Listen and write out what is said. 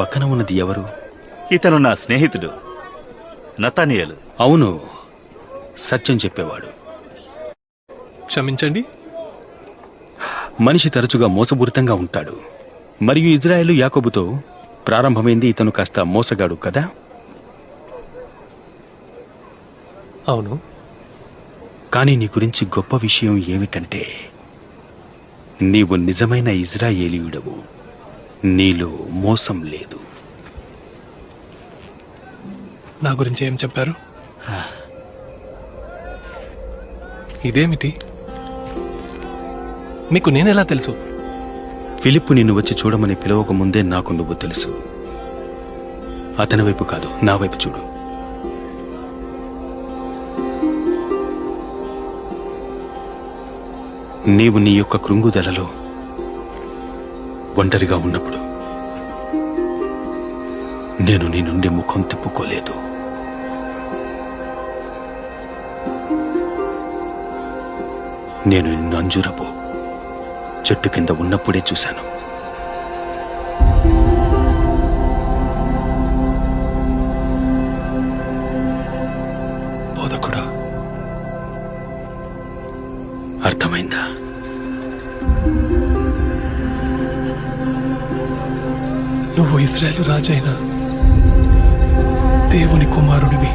పక్కన ఉన్నది ఎవరు? ఇతను నా స్నేహితుడు నతానియేలు. అవును, సత్యం చెప్పేవాడు. క్షమించండి. మనిషి తరచుగా మోసపూరితంగా ఉంటాడు. మరియు ఇజ్రాయేలు యాకోబుతో ప్రారంభమైంది. ఇతను కాస్త మోసగాడు కదా? అవును. కానీ నీ గురించి గొప్ప విషయం ఏమిటంటే నీవు నిజమైన ఇజ్రాయేలీయుడవు. నీలో మోసం లేదు. నా గురించి ఏం చెప్పారు? ఇదేమిటి? మీకు నేనెలా తెలుసు? ఫిలిప్పు నిన్ను వచ్చి చూడమని పిలవక ముందే నాకు నువ్వు తెలుసు. అతని వైపు కాదు, నా వైపు చూడు. నీవు నీ యొక్క కృంగుదలలో ఒంటరిగా ఉన్నప్పుడు నేను నీ నుండి ముఖం తిప్పుకోలేదు. నేను నిన్ను అంజూరపు చెట్టు కింద ఉన్నప్పుడే చూశాను. బోధకుడా, అర్థమైందా? నువ్వు ఇశ్రాయేలు రాజైన దేవుని కుమారుడివి.